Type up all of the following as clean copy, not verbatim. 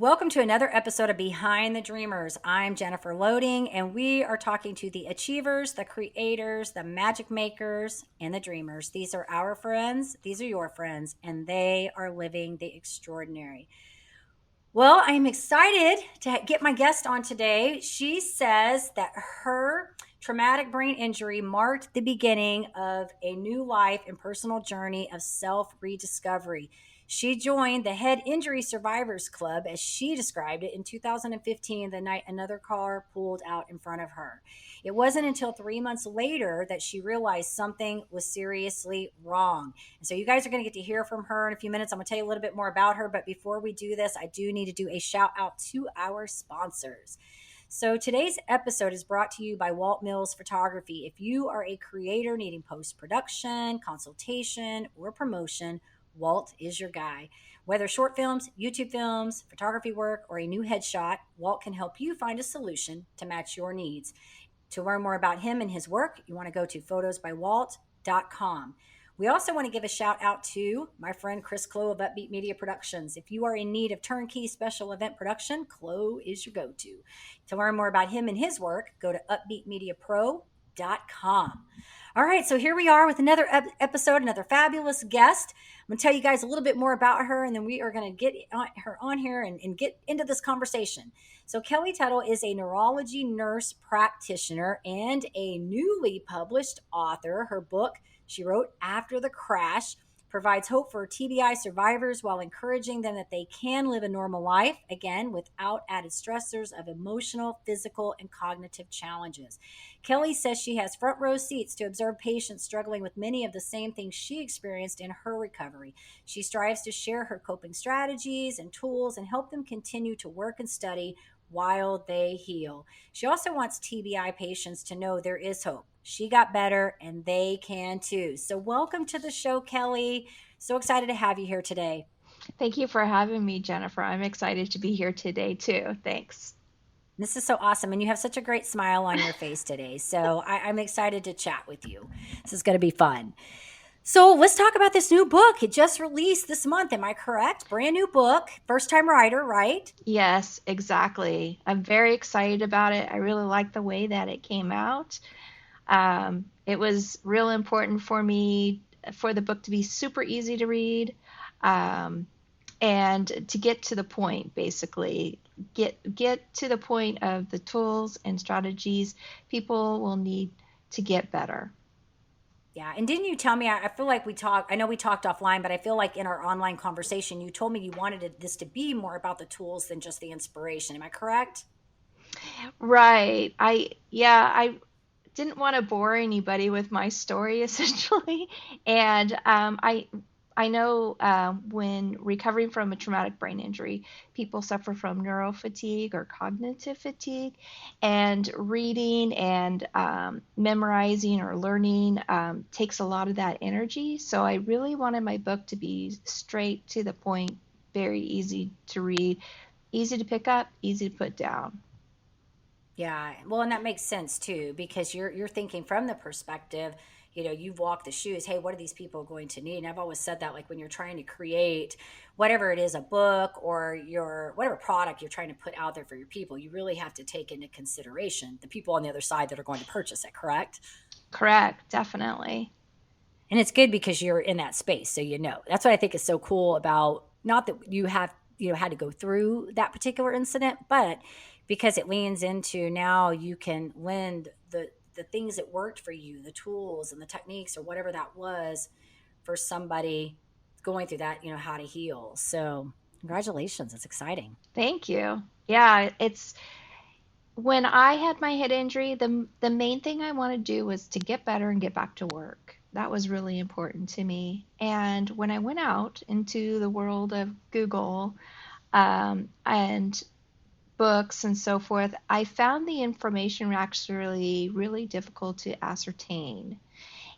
Welcome to another episode of Behind the Dreamers. I'm Jennifer Loading, and we are talking to the achievers, the creators, the magic makers, and the dreamers. These are our friends, these are your friends, and they are living the extraordinary. Well, I am excited to get my guest on today. She says that her traumatic brain injury marked the beginning of a new life and personal journey of self rediscovery. She joined the Head Injury Survivors Club, as she described it, in 2015, the night another car pulled out in front of her. It wasn't until 3 months later that she realized something was seriously wrong. And so you guys are going to get to hear from her in a few minutes. I'm going to tell you a little bit more about her. But before we do this, I do need to do a shout out to our sponsors. So today's episode is brought to you by Walt Mills Photography. If you are a creator needing post-production, consultation, or promotion, Walt is your guy. Whether short films, YouTube films, photography work, or a new headshot, Walt can help you find a solution to match your needs. To learn more about him and his work, you want to go to photosbywalt.com. We also want to give a shout out to my friend Chris Clow of Upbeat Media Productions. If you are in need of turnkey special event production, Clow is your go-to. To learn more about him and his work, go to upbeatmediapro.com. All right, so here we are with another episode, another fabulous guest. I'm going to tell you guys a little bit more about her, and then we are going to get her on here and get into this conversation. So Kelly Tuttle is a neurology nurse practitioner and a newly published author. Her book she wrote After the Crash provides hope for TBI survivors while encouraging them that they can live a normal life, again, without added stressors of emotional, physical, and cognitive challenges. Kelly says she has front row seats to observe patients struggling with many of the same things she experienced in her recovery. She strives to share her coping strategies and tools and help them continue to work and study while they heal. She also wants TBI patients to know there is hope. She got better and they can too. So welcome to the show, Kelly. So excited to have you here today. Thank you for having me, Jennifer. I'm excited to be here today too. Thanks. This is so awesome. And you have such a great smile on your face today. So I'm excited to chat with you. This is going to be fun. So let's talk about this new book. It just released this month. Am I correct? Brand new book. First time writer, right? Yes, exactly. I'm very excited about it. I really like the way that it came out. It was real important for me for the book to be super easy to read, and to get to the point, basically. Get to the point of the tools and strategies people will need to get better. Yeah. And didn't you tell me, I feel like I know we talked offline, but I feel like in our online conversation, you told me you wanted this to be more about the tools than just the inspiration. Am I correct? Right. I didn't want to bore anybody with my story essentially. And I know when recovering from a traumatic brain injury, people suffer from neuro fatigue or cognitive fatigue, and reading and memorizing or learning takes a lot of that energy. So I really wanted my book to be straight to the point, very easy to read, easy to pick up, easy to put down. Yeah, well, and that makes sense too, because you're thinking from the perspective, you've walked the shoes. Hey, what are these people going to need? And I've always said that, like when you're trying to create whatever it is, a book or your whatever product you're trying to put out there for your people, you really have to take into consideration the people on the other side that are going to purchase it, correct? Correct, definitely. And it's good because you're in that space, so that's what I think is so cool about, not that you have had to go through that particular incident, but because it leans into, now you can lend the things that worked for you, the tools and the techniques or whatever that was, for somebody going through that, how to heal. So congratulations, it's exciting. Thank you. Yeah, it's when I had my head injury, the main thing I wanted to do was to get better and get back to work. That was really important to me. And when I went out into the world of Google and books and so forth, I found the information actually really difficult to ascertain,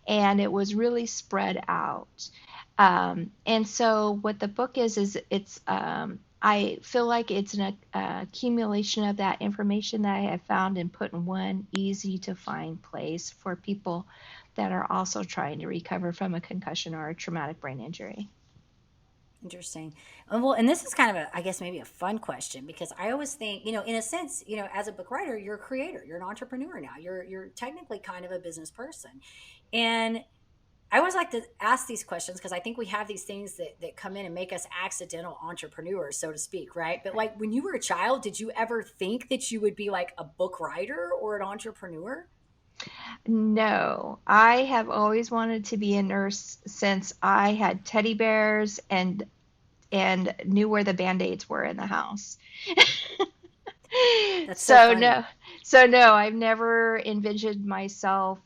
and it was really spread out. And so what the book is it's I feel like it's an accumulation of that information that I have found and put in one easy to find place for people that are also trying to recover from a concussion or a traumatic brain injury. Interesting. Well, and this is kind of a, I guess maybe a fun question because I always think, in a sense, as a book writer, you're a creator, you're an entrepreneur now. You're technically kind of a business person. And I always like to ask these questions because I think we have these things that come in and make us accidental entrepreneurs, so to speak, right? But like when you were a child, did you ever think that you would be like a book writer or an entrepreneur? No, I have always wanted to be a nurse since I had teddy bears and knew where the band-aids were in the house. That's so So funny. no, so no, I've never envisioned myself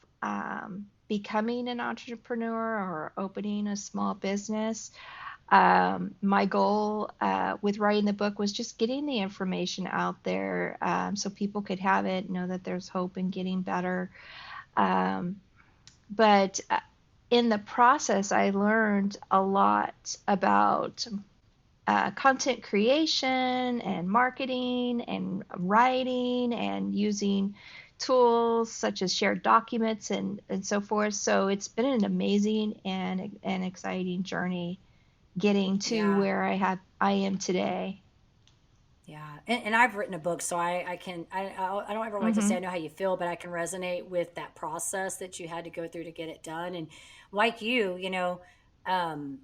becoming an entrepreneur or opening a small business. My goal with writing the book was just getting the information out there so people could have it, know that there's hope in getting better. Um, but in the process, I learned a lot about content creation and marketing and writing and using tools such as shared documents and so forth. So it's been an amazing and an exciting journey getting to Yeah. where I am today. Yeah, and I've written a book, so I can I don't ever like to say I Hmm. know how you feel, but I can resonate with that process that you had to go through to get it done. And like you, um,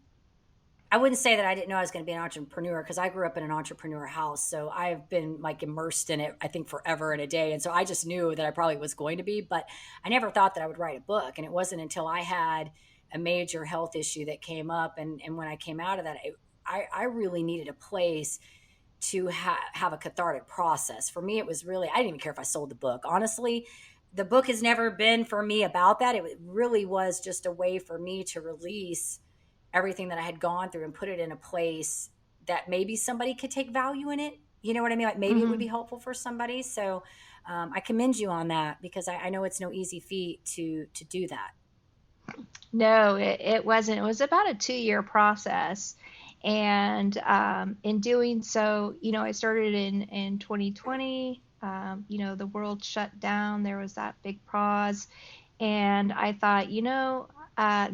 I wouldn't say that I didn't know I was going to be an entrepreneur because I grew up in an entrepreneur house, so I've been like immersed in it I think forever and a day, and so I just knew that I probably was going to be, but I never thought that I would write a book, and it wasn't until I had a major health issue that came up, and when I came out of that, I really needed a place to have a cathartic process. For me, it was really, I didn't even care if I sold the book. Honestly, the book has never been for me about that. It really was just a way for me to release everything that I had gone through and put it in a place that maybe somebody could take value in it. You know what I mean? Like maybe it would Hmm. be helpful for somebody. So I commend you on that because I know it's no easy feat to do that. No, it wasn't. It was about a 2-year process. And in doing so, I started in 2020. The world shut down. There was that big pause. And I thought,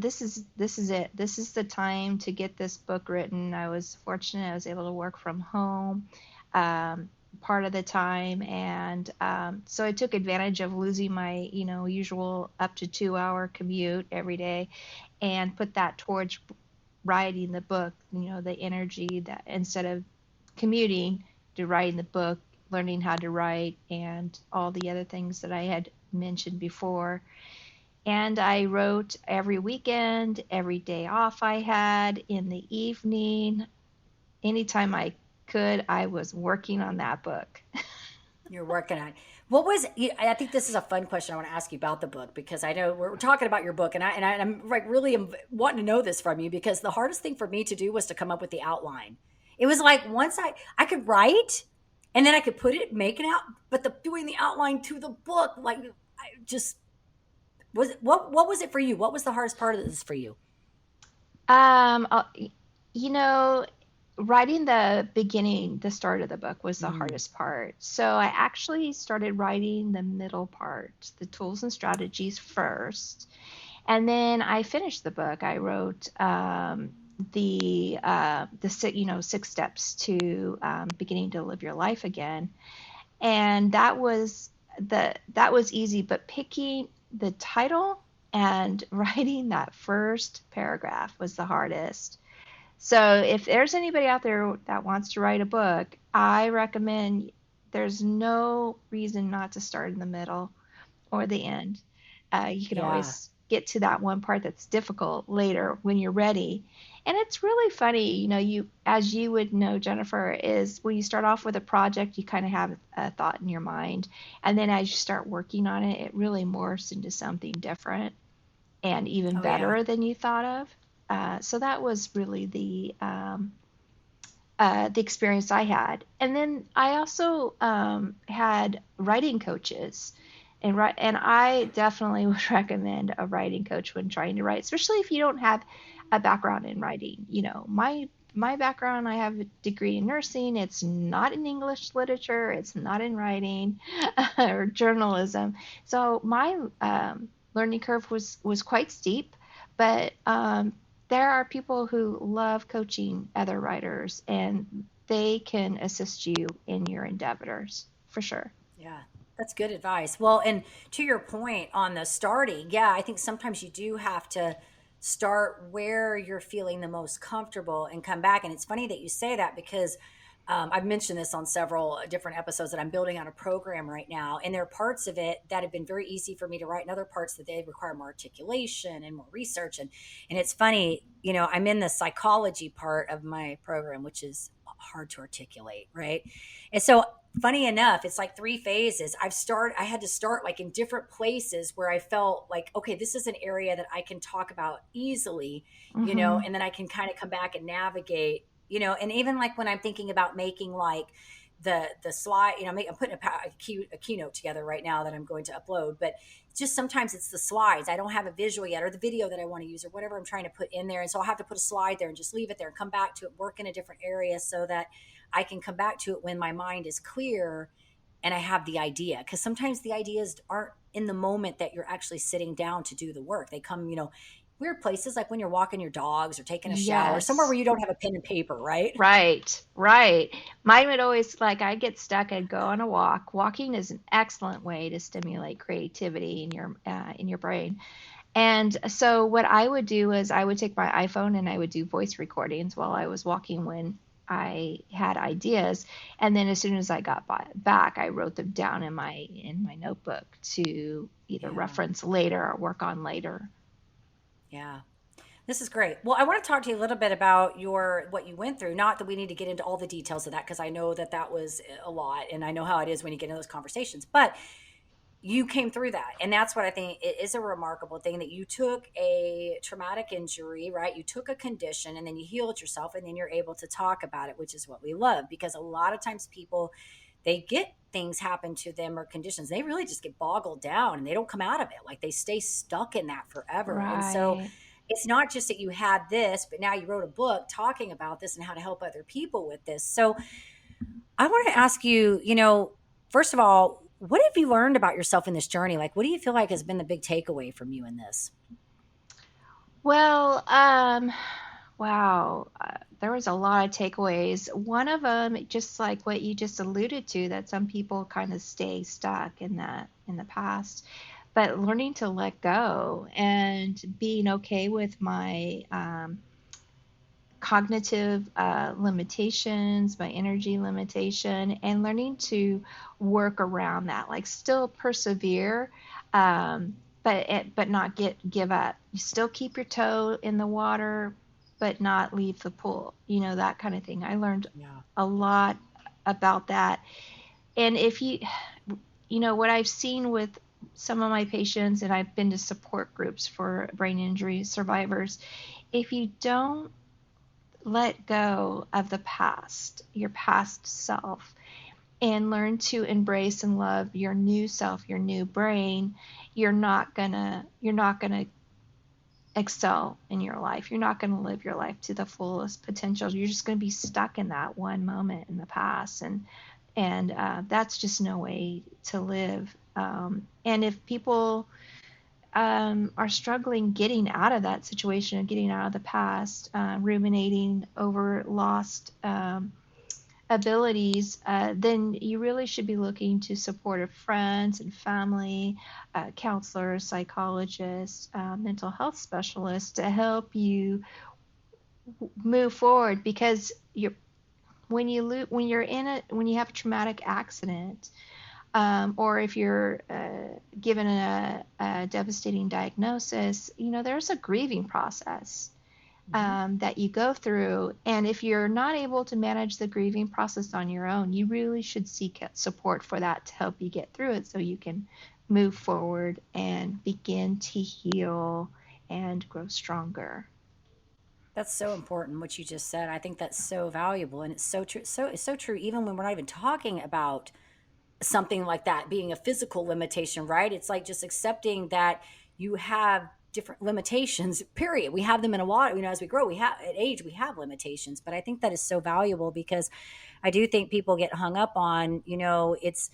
this is it. This is the time to get this book written. I was fortunate. I was able to work from home um, part of the time, and so I took advantage of losing my, usual up to 2-hour commute every day, and put that towards writing the book. The energy that instead of commuting to writing the book, learning how to write, and all the other things that I had mentioned before. And I wrote every weekend, every day off I had, in the evening, anytime I could, I was working on that book. You're working on. What was? I think this is a fun question. I want to ask you about the book because I know we're talking about your book, and I'm like really wanting to know this from you because the hardest thing for me to do was to come up with the outline. It was like once I could write, and then I could put it, make it out, but the doing the outline to the book, like I just what was it for you? What was the hardest part of this for you? Um, uh, you know, Writing the beginning, the start of the book was the Mm, hardest part. So I actually started writing the middle part, the tools and strategies first, and then I finished the book. I wrote the 6 steps to beginning to live your life again, and that was easy. But picking the title and writing that first paragraph was the hardest. So if there's anybody out there that wants to write a book, I recommend there's no reason not to start in the middle or the end. You can yeah, always get to that one part that's difficult later when you're ready. And it's really funny, as you would know, Jennifer, is when you start off with a project, you kind of have a thought in your mind, and then as you start working on it, it really morphs into something different and even oh yeah, better than you thought of. So that was really the experience I had. And then I also had writing coaches, and I definitely would recommend a writing coach when trying to write, especially if you don't have a background in writing. My background, I have a degree in nursing. It's not in English literature. It's not in writing or journalism. So my learning curve was quite steep, but there are people who love coaching other writers, and they can assist you in your endeavors for sure. Yeah, that's good advice. Well, and to your point on the starting, yeah, I think sometimes you do have to start where you're feeling the most comfortable and come back. And it's funny that you say that because I've mentioned this on several different episodes that I'm building on a program right now. And there are parts of it that have been very easy for me to write, and other parts that they require more articulation and more research. And it's funny, I'm in the psychology part of my program, which is hard to articulate, right? And so funny enough, it's like three phases. I had to start like in different places where I felt like, okay, this is an area that I can talk about easily, Hmm. and then I can kind of come back and navigate, and even like when I'm thinking about making like the slide, I'm putting a keynote together right now that I'm going to upload, but just sometimes it's the slides. I don't have a visual yet, or the video that I want to use, or whatever I'm trying to put in there. And so I'll have to put a slide there and just leave it there and come back to it, work in a different area so that I can come back to it when my mind is clear and I have the idea. Because sometimes the ideas aren't in the moment that you're actually sitting down to do the work. They come, weird places like when you're walking your dogs or taking a shower, somewhere where Yes. you don't have a pen and paper, right? Right, right. Mine would always, like, I get stuck, I'd go on a walk. Walking is an excellent way to stimulate creativity in your brain. And so what I would do is I would take my iPhone and I would do voice recordings while I was walking when I had ideas. And then as soon as I got back, I wrote them down in my notebook to either Yeah. reference later or work on later. Yeah. This is great. Well, I want to talk to you a little bit about what you went through. Not that we need to get into all the details of that because I know that that was a lot, and I know how it is when you get into those conversations. But you came through that, and that's what I think it is a remarkable thing that you took a traumatic injury, right? You took a condition, and then you healed yourself, and then you're able to talk about it, which is what we love. Because a lot of times people they get things happen to them or conditions, they really just get boggled down and they don't come out of it. Like they stay stuck in that forever. And so Right. it's not just that you had this, but now you wrote a book talking about this and how to help other people with this. So I want to ask you, first of all, what have you learned about yourself in this journey? Like, what do you feel like has been the big takeaway from you in this? Well, wow, there was a lot of takeaways. One of them, just like what you just alluded to, that some people kind of stay stuck in the past, but learning to let go and being okay with my cognitive limitations, my energy limitation, and learning to work around that, like still persevere, but not give up. You still keep your toe in the water, but not leave the pool. That kind of thing. I learned Yeah. a lot about that. And if what I've seen with some of my patients, and I've been to support groups for brain injury survivors, if you don't let go of the past, your past self, and learn to embrace and love your new self, your new brain, you're not gonna excel in your life. You're not gonna live your life to the fullest potential. You're just gonna be stuck in that one moment in the past, and that's just no way to live. And if people are struggling getting out of that situation and getting out of the past, ruminating over lost abilities, then you really should be looking to supportive friends and family, counselors, psychologists, mental health specialists to help you move forward because when you have a traumatic accident, or if you're given a devastating diagnosis, there's a grieving process Hmm. that you go through. And if you're not able to manage the grieving process on your own, you really should seek support for that to help you get through it so you can move forward and begin to heal and grow stronger. That's so important what you just said. I think that's so valuable and it's so true. So it's so true even when we're not even talking about something like that being a physical limitation, right? It's like just accepting that you have different limitations, period. We have them in a lot, as we grow, we have at age, we have limitations. But I think that is so valuable because I do think people get hung up on, it's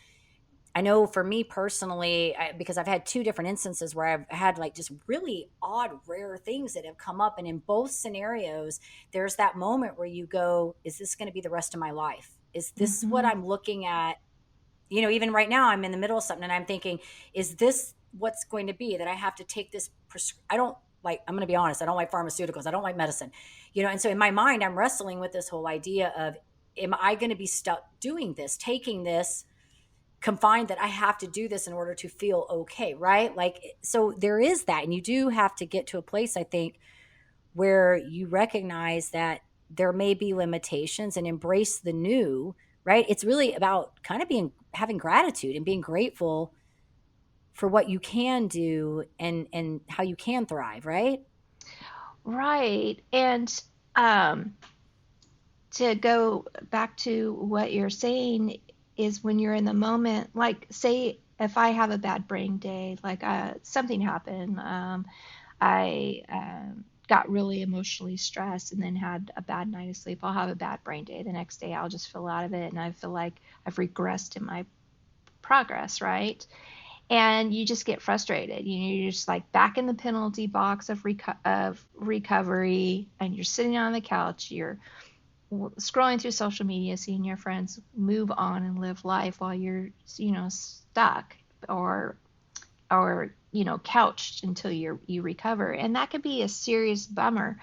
I know for me personally, because I've had two different instances where I've had like just really odd, rare things that have come up. And in both scenarios, there's that moment where you go, is this going to be the rest of my life? Is this what Hmm. I'm looking at? Even right now, I'm in the middle of something and I'm thinking, is this what's going to be that I have to take this? I don't like, I'm going to be honest, I don't like pharmaceuticals. I don't like medicine, and so in my mind, I'm wrestling with this whole idea of, am I going to be stuck doing this, taking this? Confined that I have to do this in order to feel okay, right? Like, so there is that. And you do have to get to a place, I think, where you recognize that there may be limitations and embrace the new, right? It's really about kind of having gratitude and being grateful for what you can do and how you can thrive, right? Right. And um, to go back to what you're saying is when you're in the moment, like say if I have a bad brain day, like something happened, I got really emotionally stressed and then had a bad night of sleep, I'll have a bad brain day. The next day, I'll just feel out of it and I feel like I've regressed in my progress, right? And you just get frustrated. You're just like back in the penalty box of recovery, and you're sitting on the couch. You're scrolling through social media, seeing your friends move on and live life while you're, stuck or couched until you recover, and that could be a serious bummer.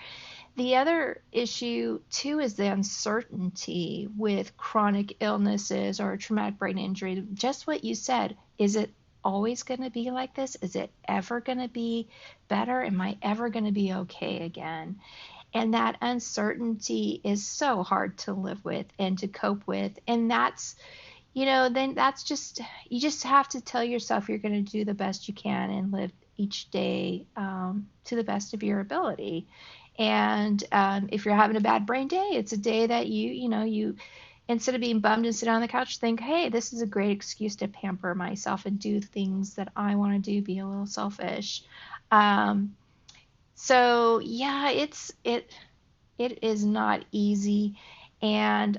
The other issue too is the uncertainty with chronic illnesses or traumatic brain injury. Just what you said, is it always going to be like this? Is it ever going to be better? Am I ever going to be okay again? And that uncertainty is so hard to live with and to cope with. And then that's just, you just have to tell yourself you're going to do the best you can and live each day to the best of your ability. And if you're having a bad brain day, it's a day that you instead of being bummed and sit on the couch, think, hey, this is a great excuse to pamper myself and do things that I want to do, be a little selfish. Um, so yeah, it is not easy, and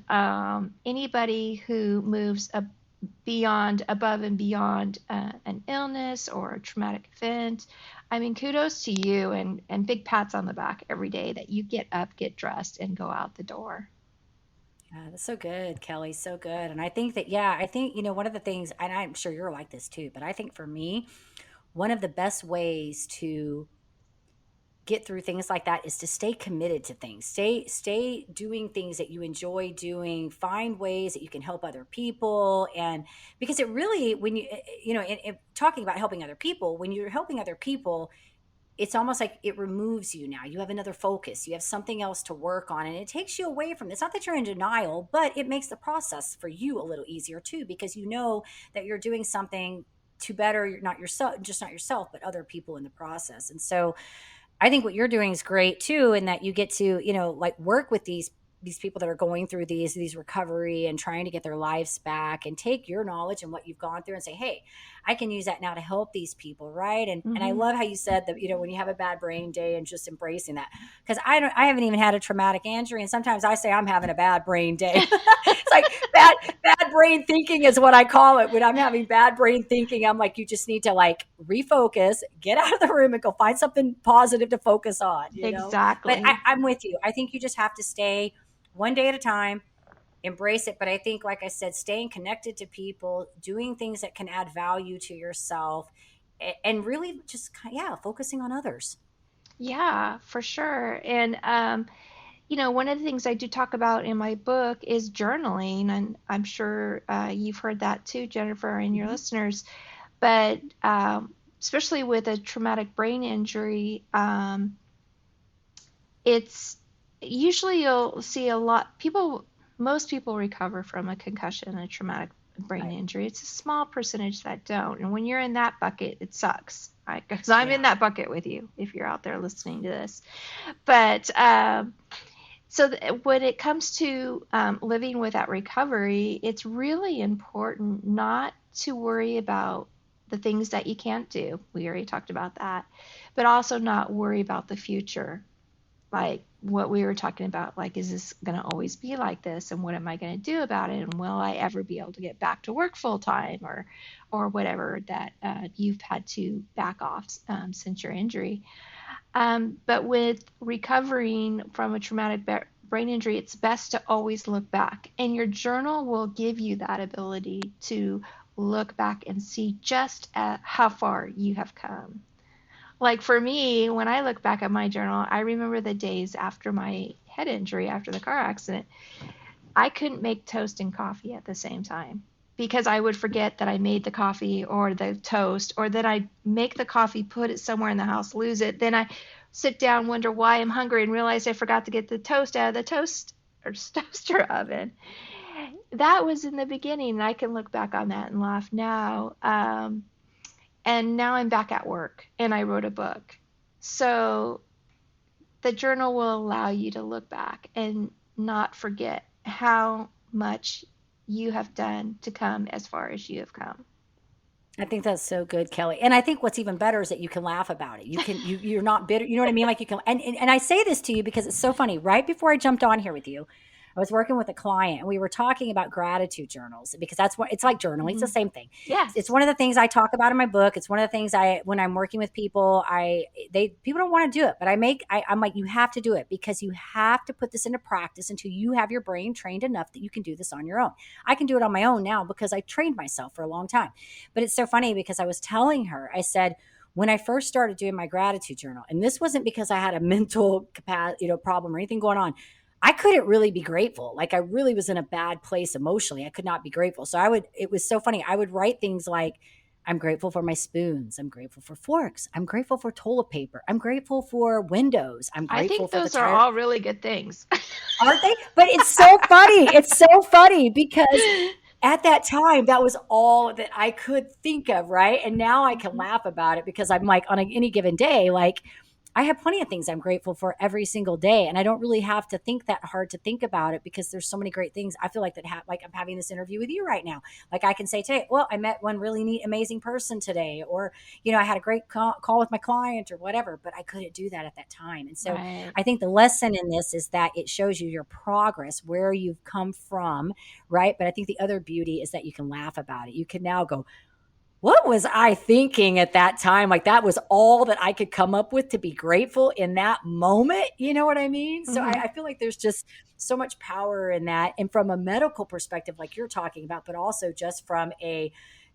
anybody who moves beyond, above and beyond an illness or a traumatic event, I mean, kudos to you, and big pats on the back every day that you get up, get dressed, and go out the door. Yeah, that's so good, Kelly. So good. And I think that, yeah, I think, one of the things, and I'm sure you're like this too, but I think for me, one of the best ways to get through things like that is to stay committed to things. Stay doing things that you enjoy doing. Find ways that you can help other people, and because it really, when talking about helping other people, when you're helping other people, it's almost like it removes you now. You have another focus. You have something else to work on, and it takes you away from. It's not that you're in denial, but it makes the process for you a little easier too, because you know that you're doing something to better not yourself, just not yourself, but other people in the process. And so I think what you're doing is great too, in that you get to, like work with these people that are going through these recovery and trying to get their lives back, and take your knowledge and what you've gone through and say, hey, I can use that now to help these people, right? And I Hmm. love how you said that, when you have a bad brain day and just embracing that. Because I haven't even had a traumatic injury, and sometimes I say I'm having a bad brain day. It's like bad brain thinking is what I call it. When I'm having bad brain thinking, I'm like, you just need to like refocus, get out of the room and go find something positive to focus on. But Exactly. I'm with you. I think you just have to stay one day at a time, embrace it. But I think, like I said, staying connected to people, doing things that can add value to yourself, and really just, yeah, focusing on others. Yeah, for sure. And one of the things I do talk about in my book is journaling, and I'm sure you've heard that too, Jennifer, and your Mhm. listeners. But especially with a traumatic brain injury, it's usually you'll see a lot people. Most people recover from a concussion, a traumatic brain Right. injury. It's a small percentage that don't, and when you're in that bucket, it sucks. Because I'm in Yeah. that bucket with you. If you're out there listening to this, but when it comes to living with that recovery, it's really important not to worry about the things that you can't do. We already talked about that, but also not worry about the future. like what we were talking about, like, is this going to always be like this? And what am I going to do about it? And will I ever be able to get back to work full time, or whatever that you've had to back off since your injury. But with recovering from a traumatic brain injury, it's best to always look back. And your journal will give you that ability to look back and see just at how far you have come. Like for me, when I look back at my journal, I remember the days after my head injury, after the car accident, I couldn't make toast and coffee at the same time because I would forget that I made the coffee or the toast, or that I make the coffee, put it somewhere in the house, lose it. Then I sit down, wonder why I'm hungry, and realize I forgot to get the toast out of the toaster oven. That was in the beginning, and I can look back on that and laugh now. And now I'm back at work and I wrote a book. So the journal will allow you to look back and not forget how much you have done to come as far as you have come. I think that's so good, Kelly. And I think what's even better is that you can laugh about it. You're not bitter. You know what I mean? Like you can, and I say this to you because it's so funny. Right before I jumped on here with you, I was working with a client and we were talking about gratitude journals because that's what it's like journaling. It's the Mm-hmm. same thing. It's Yes. one of the things I talk about in my book. It's one of the things when I'm working with people, people don't want to do it, but I'm like, you have to do it because you have to put this into practice until you have your brain trained enough that you can do this on your own. I can do it on my own now because I trained myself for a long time. But it's so funny because I was telling her, I said, when I first started doing my gratitude journal, and this wasn't because I had a mental capacity, problem or anything going on. I couldn't really be grateful. Like I really was in a bad place emotionally. I could not be grateful. So it was so funny. I would write things like, I'm grateful for my spoons. I'm grateful for forks. I'm grateful for toilet paper. I'm grateful for windows. I'm I grateful think for the those are tire. all really good things. Aren't they? But it's so funny. It's so funny because at that time, that was all that I could think of, right? And now I can Mhm. laugh about it because I'm like on any given day, like I have plenty of things I'm grateful for every single day, and I don't really have to think that hard to think about it because there's so many great things. I feel like like I'm having this interview with you right now. Like I can say today, well, I met one really neat, amazing person today, or I had a great call with my client or whatever, but I couldn't do that at that time. And so Right. I think the lesson in this is that it shows you your progress, where you've come from, right? But I think the other beauty is that you can laugh about it. You can now go, what was I thinking at that time? Like that was all that I could come up with to be grateful in that moment. You know what I mean? So Hmm. I feel like there's just so much power in that. And from a medical perspective, like you're talking about, but also just from a,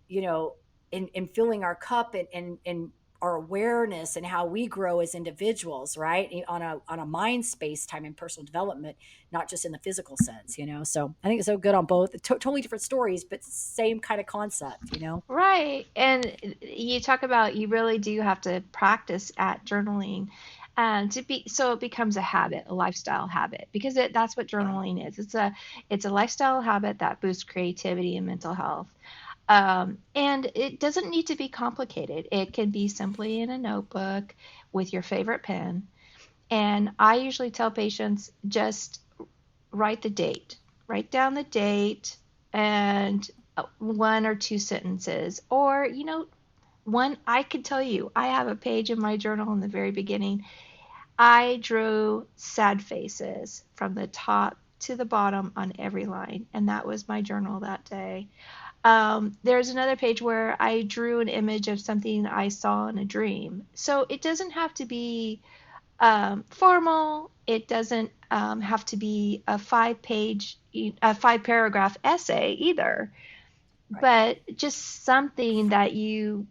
you know, in filling our cup and our awareness and how we grow as individuals, right? On a mind space time and personal development, not just in the physical sense. So I think it's so good on both. Totally different stories, but same kind of concept. Right. And you talk about you really do have to practice at journaling, to be so it becomes a habit, a lifestyle habit, because that's what Yeah. journaling is. It's a lifestyle habit that boosts creativity and mental health. And it doesn't need to be complicated. It can be simply in a notebook with your favorite pen. And I usually tell patients just write the date, write down the date and one or two sentences. Or, one, I could tell you, I have a page in my journal in the very beginning. I drew sad faces from the top to the bottom on every line, and that was my journal that day. There's another page where I drew an image of something I saw in a dream. So it doesn't have to be formal. It doesn't have to be a 5 paragraph essay either, Right. but just something that you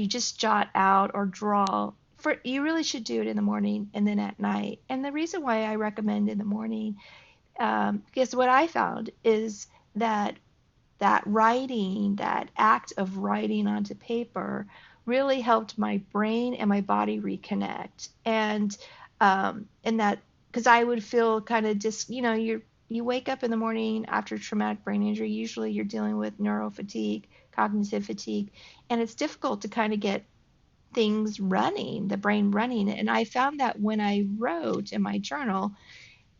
just jot out or draw. For you really should do it in the morning and then at night. And the reason why I recommend in the morning, because what I found is that writing, that act of writing onto paper, really helped my brain and my body reconnect. And that, because I would feel kind of you wake up in the morning after traumatic brain injury. Usually, you're dealing with neuro fatigue, cognitive fatigue, and it's difficult to kind of get things running, the brain running. And I found that when I wrote in my journal,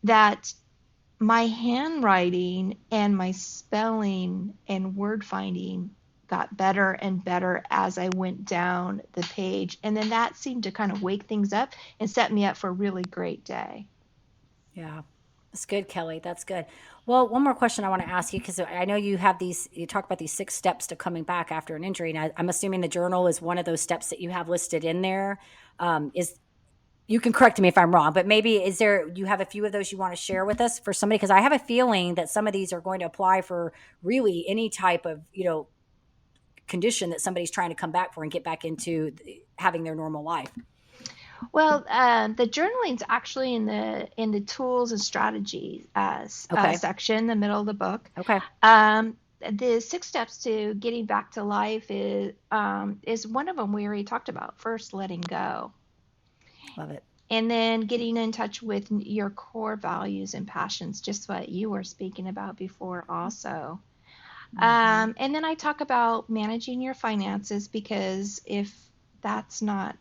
that my handwriting and my spelling and word finding got better and better as I went down the page. And then that seemed to kind of wake things up and set me up for a really great day. Yeah. That's good, Kelly. That's good. Well, one more question I want to ask you, because I know you have these, you talk about these 6 steps to coming back after an injury. And I'm assuming the journal is one of those steps that you have listed in there. Is You can correct me if I'm wrong, but maybe you have a few of those you want to share with us for somebody? Because I have a feeling that some of these are going to apply for really any type of, condition that somebody's trying to come back for and get back into having their normal life. Well, the journaling's actually in the tools and strategies Okay. section, the middle of the book. Okay. The 6 steps to getting back to life is one of them we already talked about. First, letting go, Love it. and then getting in touch with your core values and passions, just what you were speaking about before, also. Hmm. And then I talk about managing your finances, because that's not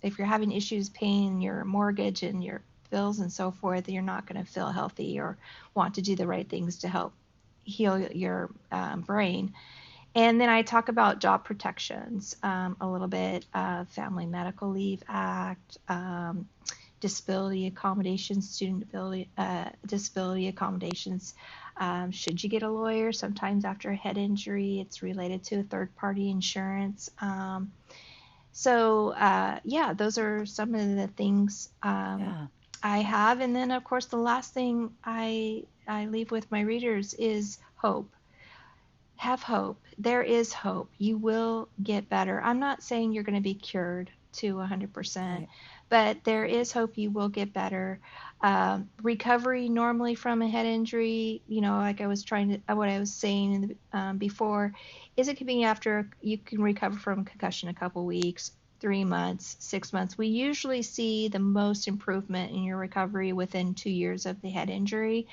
if you're having issues paying your mortgage and your bills and so forth, you're not going to feel healthy or want to do the right things to help heal your brain. And then I talk about job protections a little bit, Family Medical Leave Act, disability accommodations, student disability accommodations. Should you get a lawyer? Sometimes after a head injury, it's related to a third party insurance. Yeah, those are some of the things Yeah. I have. And then, of course, the last thing I leave with my readers is hope. Have hope. There is hope. You will get better. I'm not saying you're going to be cured to 100%, Right. but there is hope you will get better. Recovery normally from a head injury, like what I was saying before, is it can be after you can recover from concussion a couple weeks, 3 months, 6 months. We usually see the most improvement in your recovery within 2 years of the head injury.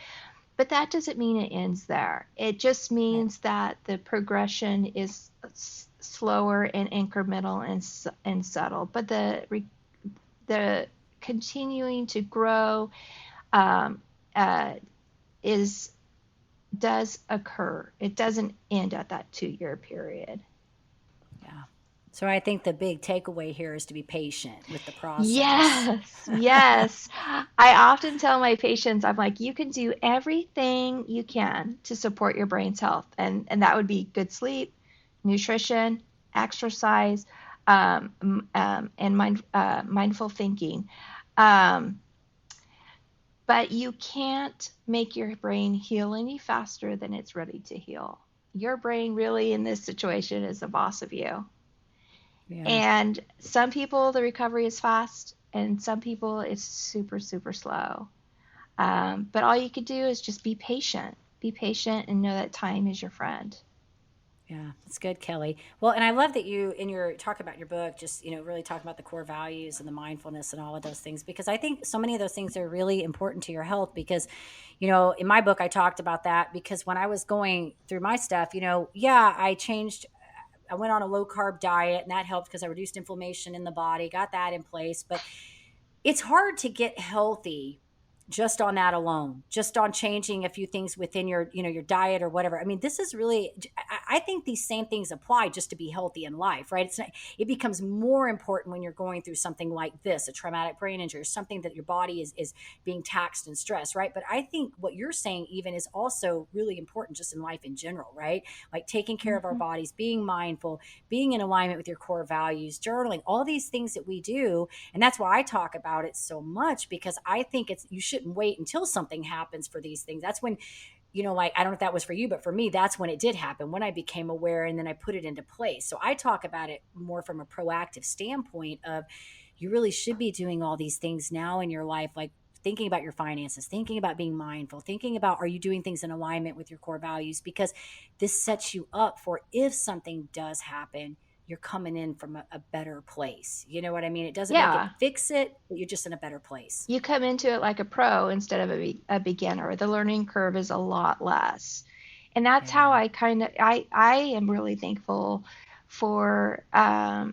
But that doesn't mean it ends there. It just Right. means that the progression is slower and incremental and subtle. But the continuing to grow um, uh, is does occur. It doesn't end at that 2 year period. Yeah. So I think the big takeaway here is to be patient with the process. Yes, yes. I often tell my patients, I'm like, you can do everything you can to support your brain's health, and that would be good sleep, nutrition, exercise, and mindful thinking. Um, but you can't make your brain heal any faster than it's ready to heal. Your brain really, in this situation, is the boss of you. Yeah. And some people, the recovery is fast, and some people, it's super, super slow. But all you could do is just be patient. Be patient and know that time is your friend. Yeah, that's good, Kelly. Well, and I love that you, in your talk about your book, just, really talk about the core values and the mindfulness and all of those things, because I think so many of those things are really important to your health. Because, in my book, I talked about that because when I was going through my stuff, yeah, I went on a low carb diet and that helped because I reduced inflammation in the body, got that in place. But it's hard to get healthy just on that alone, just on changing a few things within your diet or whatever. I mean, this is really, I think these same things apply just to be healthy in life, right? It becomes more important when you're going through something like this, a traumatic brain injury, something that your body is being taxed and stressed, right? But I think what you're saying even is also really important just in life in general, right? Like taking care of our Mm-hmm. bodies, being mindful, being in alignment with your core values, journaling, all these things that we do. And that's why I talk about it so much, because I think you shouldn't wait until something happens for these things. That's when, like, I don't know if that was for you, but for me, that's when it did happen, when I became aware and then I put it into place. So I talk about it more from a proactive standpoint of you really should be doing all these things now in your life, like thinking about your finances, thinking about being mindful, thinking about, are you doing things in alignment with your core values? Because this sets you up for, if something does happen, you're coming in from a better place. You know what I mean? It doesn't make it Yeah, fix it, but you're just in a better place. you come into it like a pro instead of a beginner. The learning curve is a lot less. And that's how Yeah. I am really thankful for, I,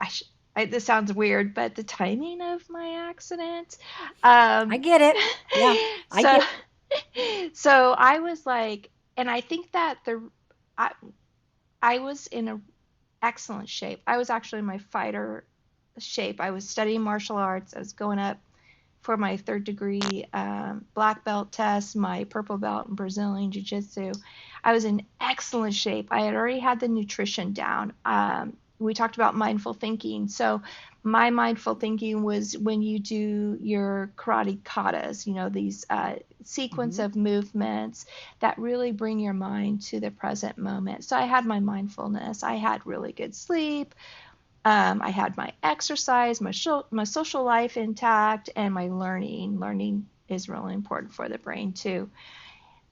sh- this sounds weird, but the timing of my accident. I Um, get it. Yeah. I so, get so I was like, and I think that I, I was in a excellent shape. I was actually in my fighter shape. I was studying martial arts. I was going up for my third degree black belt test, my purple belt in Brazilian Jiu Jitsu. I was in excellent shape. I had already had the nutrition down. We talked about mindful thinking. So, my mindful thinking was when you do your karate katas, these sequence Hmm. of movements that really bring your mind to the present moment. So, I had my mindfulness. I had really good sleep. I had my exercise, my social life intact, and my learning. Learning is really important for the brain too.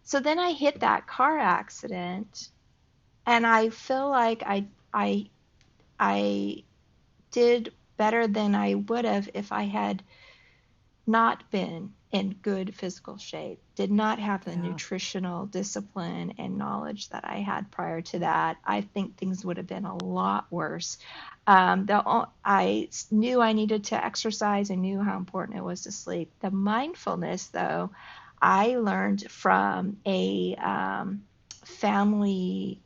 So then I hit that car accident, and I feel like I did better than I would have if I had not been in good physical shape, did not have the Yeah, nutritional discipline and knowledge that I had prior to that. I think things would have been a lot worse. I knew I needed to exercise. I knew how important it was to sleep. The mindfulness, though, I learned from a family.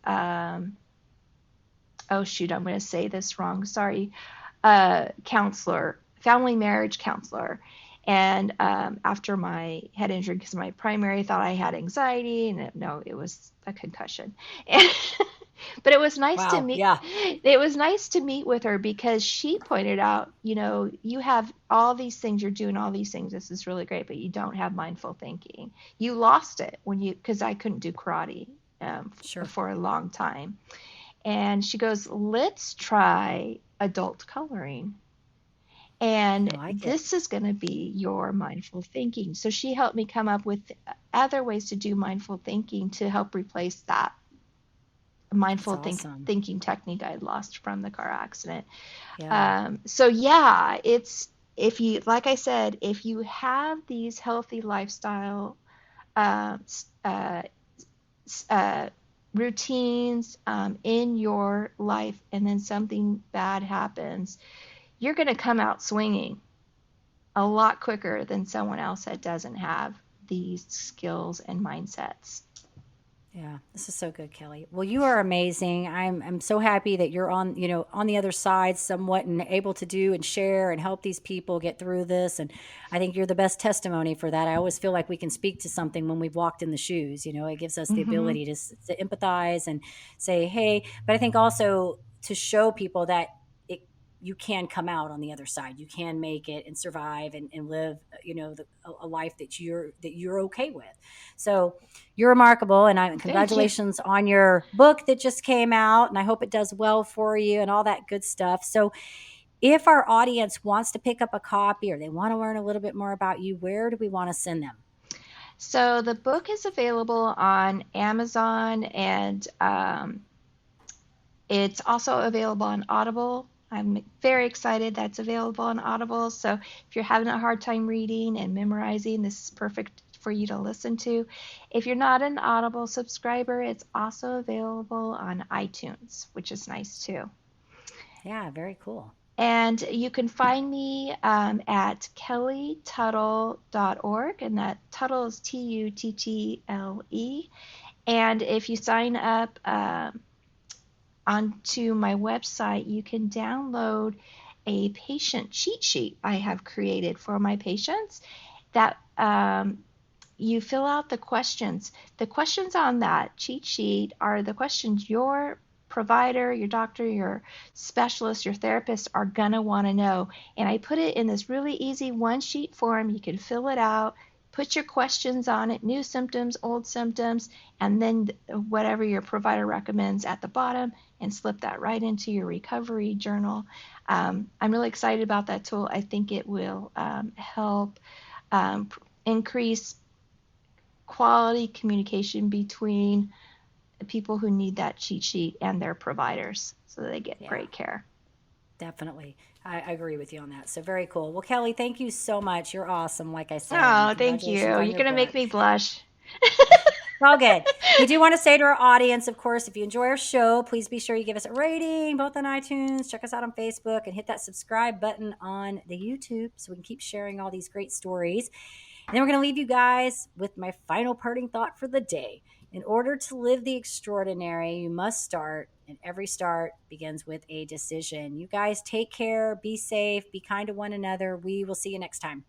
Oh shoot, I'm going to say this wrong. Sorry, counselor, family marriage counselor. And after my head injury, because my primary thought I had anxiety, and no, it was a concussion. And, but it was nice to wow, meet. yeah, It was nice to meet with her because she pointed out, you have all these things, you're doing all these things. This is really great, but you don't have mindful thinking. You lost it because I couldn't do karate sure. for a long time. And she goes, let's try adult coloring. I And like it. this is going to be your mindful thinking. So she helped me come up with other ways to do mindful thinking to help replace that That's mindful awesome. thinking technique I lost from the car accident. Yeah, So yeah, it's if you, like I said, if you have these healthy lifestyle uh, uh, uh, routines in your life, and then something bad happens, you're going to come out swinging a lot quicker than someone else that doesn't have these skills and mindsets. yeah. This is so good, Kelly. Well, you are amazing. I'm so happy that you're on, on the other side somewhat and able to do and share and help these people get through this. And I think you're the best testimony for that. I always feel like we can speak to something when we've walked in the shoes. It gives us the Mm-hmm. ability to empathize and say, hey, but I think also to show people that it you can come out on the other side. You can make it and survive and live, a life that you're okay with. So you're remarkable, and Thank you. congratulations on your book that just came out. And I hope it does well for you and all that good stuff. So, if our audience wants to pick up a copy or they want to learn a little bit more about you, where do we want to send them? So the book is available on Amazon, and it's also available on Audible. I'm very excited that's available on Audible. So if you're having a hard time reading and memorizing, this is perfect for you to listen to. If you're not an Audible subscriber, it's also available on iTunes, which is nice too. Yeah, very cool. And you can find me at kellytuttle.org, and that Tuttle is Tuttle. And if you sign up onto my website, you can download a patient cheat sheet I have created for my patients that you fill out the questions. The questions on that cheat sheet are the questions your provider, your doctor, your specialist, your therapist are going to want to know. And I put it in this really easy one sheet form. You can fill it out, put your questions on it, new symptoms, old symptoms, and then whatever your provider recommends at the bottom, and slip that right into your recovery journal. I'm really excited about that tool. I think it will help um, increase quality communication between the people who need that cheat sheet and their providers so that they get Yeah, great care. definitely. I agree with you on that. So, very cool. Well, Kelly, thank you so much. You're awesome, like I said, and Oh, thank you. congratulations on You're your going to make book. me blush. All good. We do want to say to our audience, of course, if you enjoy our show, please be sure you give us a rating, both on iTunes, check us out on Facebook, and hit that subscribe button on the YouTube so we can keep sharing all these great stories. And then we're going to leave you guys with my final parting thought for the day. In order to live the extraordinary, you must start and every start begins with a decision. You guys take care, be safe, be kind to one another. We will see you next time.